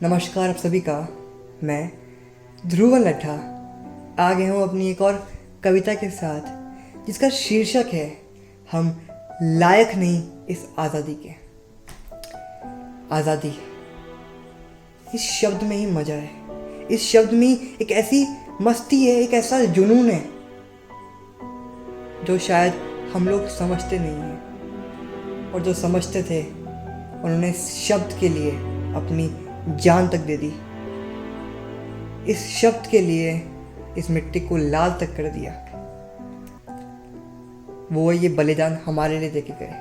नमस्कार आप सभी का। मैं ध्रुवन लट्ठा आ गया हूँ अपनी एक और कविता के साथ, जिसका शीर्षक है हम लायक नहीं इस आज़ादी के। आज़ादी, इस शब्द में ही मज़ा है। इस शब्द में एक ऐसी मस्ती है, एक ऐसा जुनून है जो शायद हम लोग समझते नहीं हैं, और जो समझते थे उन्होंने इस शब्द के लिए अपनी जान तक दे दी। इस शब्द के लिए इस मिट्टी को लाल तक कर दिया। वो ये बलिदान हमारे लिए देके गए।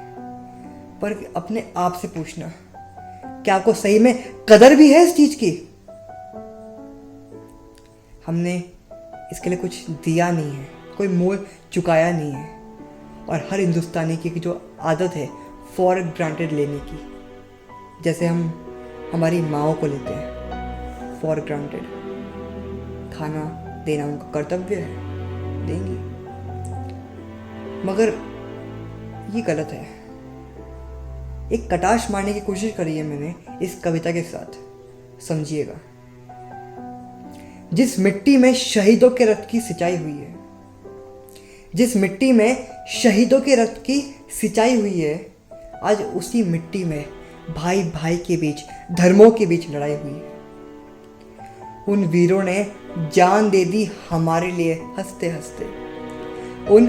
पर अपने आप से पूछना, क्या आपको सही में कदर भी है इस चीज की? हमने इसके लिए कुछ दिया नहीं है, कोई मोल चुकाया नहीं है। और हर हिंदुस्तानी की जो आदत है फॉर ग्रांटेड लेने की, जैसे हम हमारी माँओं को लेते हैं फॉर ग्रांटेड। खाना देना उनका कर्तव्य है, देंगी, मगर ये गलत है। एक कटाश मारने की कोशिश करी है मैंने इस कविता के साथ, समझिएगा। जिस मिट्टी में शहीदों के रक्त की सिंचाई हुई है, जिस मिट्टी में शहीदों के रक्त की सिंचाई हुई है, आज उसी मिट्टी में भाई भाई के बीच, धर्मों के बीच लड़ाई हुई है। उन वीरों ने जान दे दी हमारे लिए हंसते हंसते। उन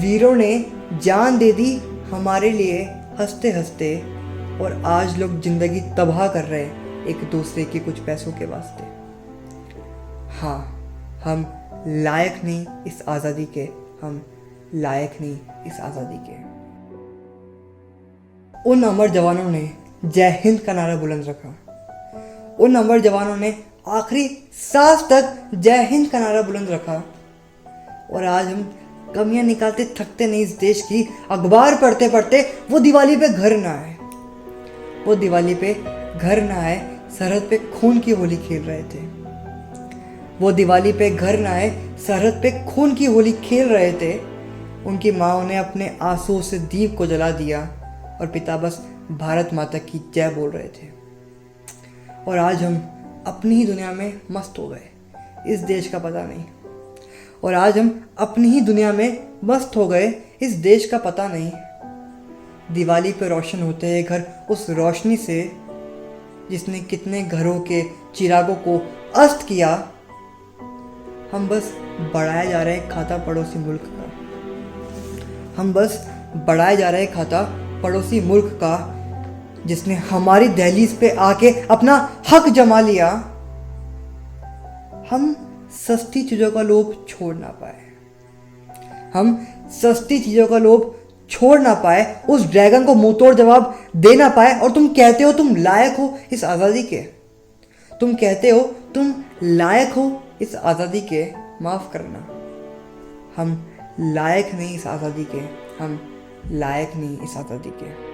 वीरों ने जान दे दी हमारे लिए हंसते हंसते। और आज लोग जिंदगी तबाह कर रहे हैं एक दूसरे के कुछ पैसों के वास्ते। हाँ, हम लायक नहीं इस आज़ादी के, हम लायक नहीं इस आज़ादी के। उन अमर जवानों ने जय हिंद का नारा बुलंद रखा। उन अमर जवानों ने आखिरी सांस तक जय हिंद का नारा बुलंद रखा। और आज हम कमियां निकालते थकते नहीं इस देश की। अखबार पढ़ते पढ़ते वो दिवाली पे घर ना आए, वो दिवाली पे घर ना आए, सरहद पे खून की होली खेल रहे थे। वो दिवाली पे घर ना आए, सरहद पे खून की होली खेल रहे थे। उनकी माँओं ने अपने आंसुओं से दीप को जला दिया और पिता बस भारत माता की जय बोल रहे थे। और आज हम अपनी ही दुनिया में मस्त हो गए, इस देश का पता नहीं। और आज हम अपनी ही दुनिया में मस्त हो गए, इस देश का पता नहीं। दिवाली पे रोशन होते हैं घर उस रोशनी से जिसने कितने घरों के चिरागों को अस्त किया। हम बस बढ़ाए जा रहे हैं खाता पड़ोसी मुल्क का। हम बस बढ़ाए जा रहे हैं खाता पड़ोसी मुल्क का, जिसने हमारी दहलीज पे आके अपना हक जमा लिया। हम सस्ती चीज़ों का लोभ छोड़ ना पाए, हम सस्ती चीज़ों का लोभ छोड़ ना पाए, उस ड्रैगन को मुंह तोड़ जवाब दे ना पाए। और तुम कहते हो तुम लायक हो इस आज़ादी के, तुम कहते हो तुम लायक हो इस आज़ादी के। माफ़ करना, हम लायक नहीं इस आज़ादी के, हम लायक नहीं इस आज़ादी के।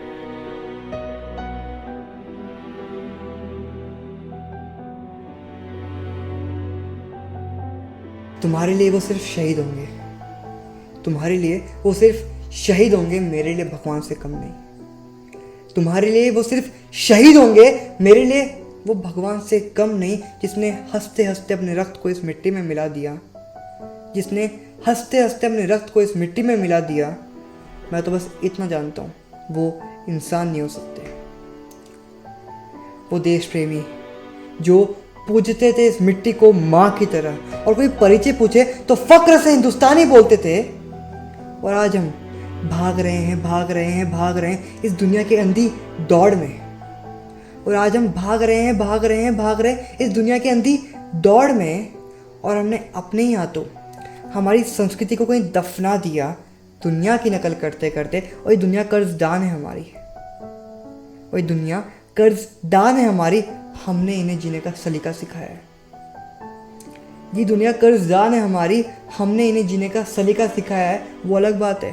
तुम्हारे लिए वो सिर्फ शहीद होंगे, तुम्हारे लिए वो सिर्फ शहीद होंगे, मेरे लिए भगवान से कम नहीं। तुम्हारे लिए वो सिर्फ शहीद होंगे, मेरे लिए वो भगवान से कम नहीं, जिसने हंसते हंसते अपने रक्त को इस मिट्टी में मिला दिया, जिसने हंसते हंसते अपने रक्त को इस मिट्टी में मिला दिया। मैं तो बस इतना जानता हूँ, वो इंसान नहीं हो सकते। वो देश प्रेमी जो पूजते थे इस मिट्टी को माँ की तरह, और कोई परिचय पूछे तो फक्र से हिंदुस्तानी बोलते थे। और आज हम भाग रहे हैं, भाग रहे हैं, भाग रहे हैं इस दुनिया के अंधी दौड़ में। और आज हम भाग रहे हैं, भाग रहे हैं, भाग रहे हैं इस दुनिया के अंधी दौड़ में। और हमने अपने ही हाथों हमारी संस्कृति को कहीं दफना दिया, दुनिया की नकल करते करते। और ये दुनिया कर्जदान है हमारी, और ये दुनिया कर्जदान है हमारी। हमने इन्हें जीने का सलीका सिखाया है। ये दुनिया कर्जदान है हमारी, हमने इन्हें जीने का सलीका सिखाया है। वो अलग बात है,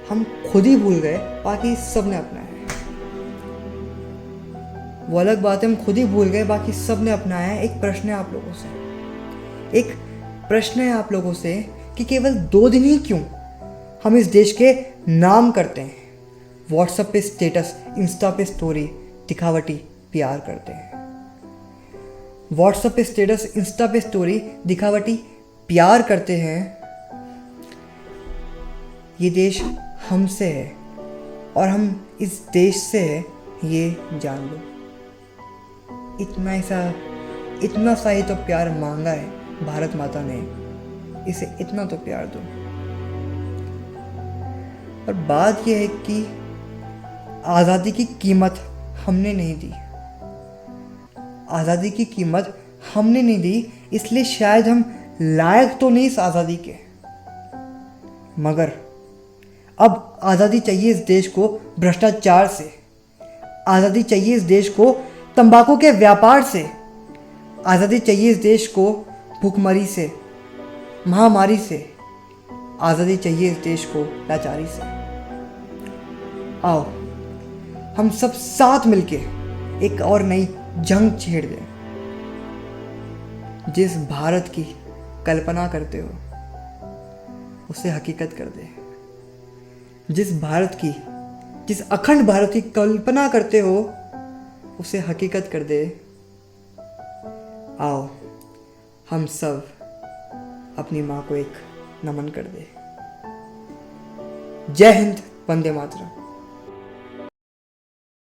हम खुद ही भूल गए, बाकी सब ने अपनाया है। वो अलग बात है, हम खुद ही भूल गए, बाकी सब ने अपनाया है। एक प्रश्न है आप लोगों से, एक प्रश्न है आप लोगों से कि केवल 2 दिन ही क्यों हम इस देश के नाम करते हैं, व्हाट्सएप पे स्टेटस, इंस्टा पे स्टोरी, दिखावटी प्यार करते हैं। व्हाट्सएप पे स्टेटस, इंस्टा पे स्टोरी दिखावटी प्यार करते हैं, ये देश हमसे है और हम इस देश से है, ये जान लो। इतना सा ही तो प्यार मांगा है भारत माता ने, इसे इतना तो प्यार दो। और बात यह है कि आज़ादी की कीमत हमने नहीं दी, आज़ादी की कीमत हमने नहीं दी, इसलिए शायद हम लायक तो नहीं इस आज़ादी के, मगर अब आज़ादी चाहिए इस देश को भ्रष्टाचार से, आज़ादी चाहिए इस देश को तंबाकू के व्यापार से, आज़ादी चाहिए इस देश को भूखमरी से, महामारी से, आज़ादी चाहिए इस देश को लाचारी से। आओ हम सब साथ मिलके एक और नई जंग छेड़ दें। जिस भारत की कल्पना करते हो उसे हकीकत कर दे। जिस अखंड भारत की कल्पना करते हो उसे हकीकत कर दे। आओ हम सब अपनी माँ को एक नमन कर दे। जय हिंद, वंदे मातरम।